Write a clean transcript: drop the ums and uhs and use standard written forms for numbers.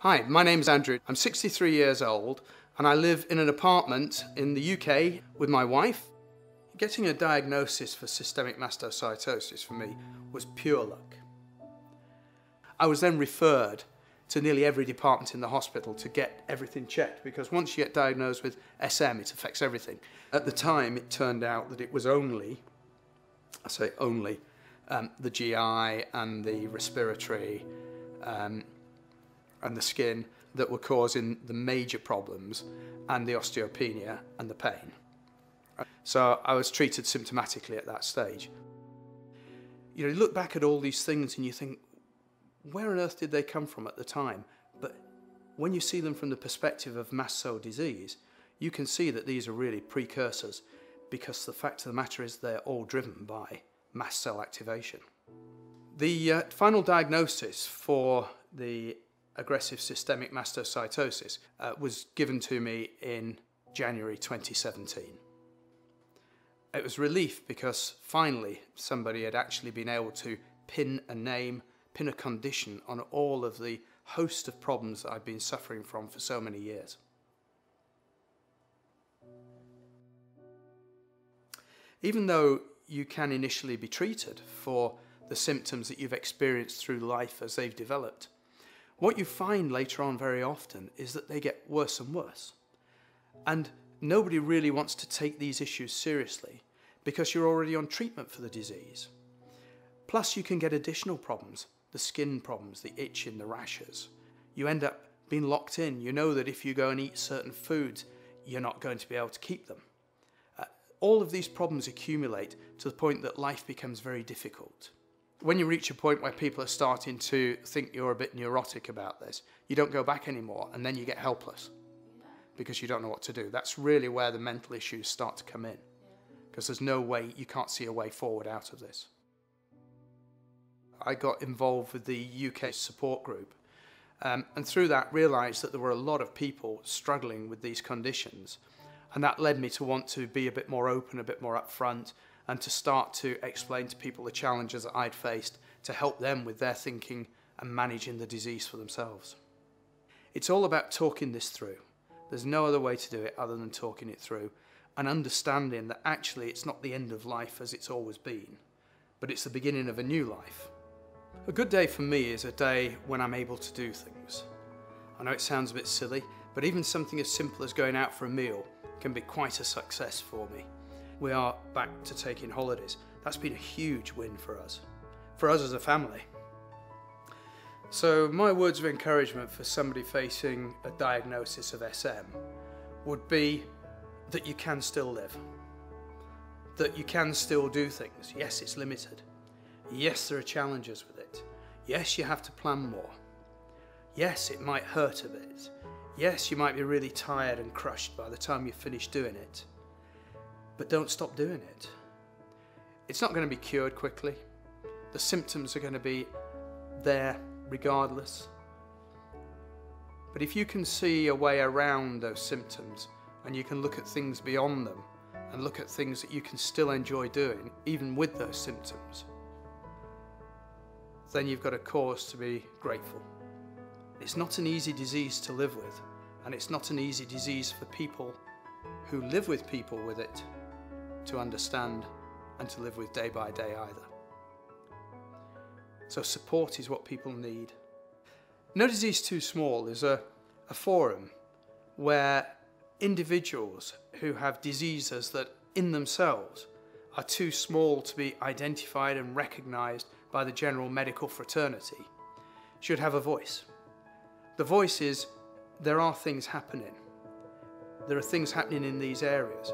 Hi, my name's Andrew. I'm 63 years old and I live in an apartment in the UK with my wife. Getting a diagnosis for systemic mastocytosis for me was pure luck. I was then referred to nearly every department in the hospital to get everything checked, because once you get diagnosed with SM, it affects everything. At the time, it turned out that it was only, the GI and the respiratory and the skin that were causing the major problems, and the osteopenia and the pain. So I was treated symptomatically at that stage. You know, you look back at all these things and you think, where on earth did they come from at the time? But when you see them from the perspective of mast cell disease, you can see that these are really precursors, because the fact of the matter is they're all driven by mast cell activation. The final diagnosis for the aggressive systemic mastocytosis was given to me in January 2017. It was relief, because finally somebody had actually been able to pin a name, pin a condition on all of the host of problems that I've been suffering from for so many years. Even though you can initially be treated for the symptoms that you've experienced through life as they've developed, what you find later on very often is that they get worse and worse. And nobody really wants to take these issues seriously, because you're already on treatment for the disease. Plus you can get additional problems, the skin problems, the itching, the rashes. You end up being locked in. You know that if you go and eat certain foods, you're not going to be able to keep them. All of these problems accumulate to the point that life becomes very difficult. When you reach a point where people are starting to think you're a bit neurotic about this, you don't go back anymore, and then you get helpless because you don't know what to do. That's really where the mental issues start to come in, because there's no way, you can't see a way forward out of this. I got involved with the UK support group, and through that realised that there were a lot of people struggling with these conditions, and that led me to want to be a bit more open, a bit more upfront, and to start to explain to people the challenges that I'd faced, to help them with their thinking and managing the disease for themselves. It's all about talking this through. There's no other way to do it other than talking it through, and understanding that actually it's not the end of life as it's always been, but it's the beginning of a new life. A good day for me is a day when I'm able to do things. I know it sounds a bit silly, but even something as simple as going out for a meal can be quite a success for me. We are back to taking holidays. That's been a huge win for us as a family. So my words of encouragement for somebody facing a diagnosis of SM would be that you can still live, that you can still do things. Yes, it's limited. Yes, there are challenges with it. Yes, you have to plan more. Yes, it might hurt a bit. Yes, you might be really tired and crushed by the time you finish doing it. But don't stop doing it. It's not going to be cured quickly. The symptoms are going to be there regardless. But if you can see a way around those symptoms, and you can look at things beyond them, and look at things that you can still enjoy doing, even with those symptoms, then you've got a cause to be grateful. It's not an easy disease to live with, and it's not an easy disease for people who live with people with it to understand and to live with day by day either. So support is what people need. No Disease Too Small is a forum where individuals who have diseases that in themselves are too small to be identified and recognised by the general medical fraternity should have a voice. The voice is, there are things happening. There are things happening in these areas.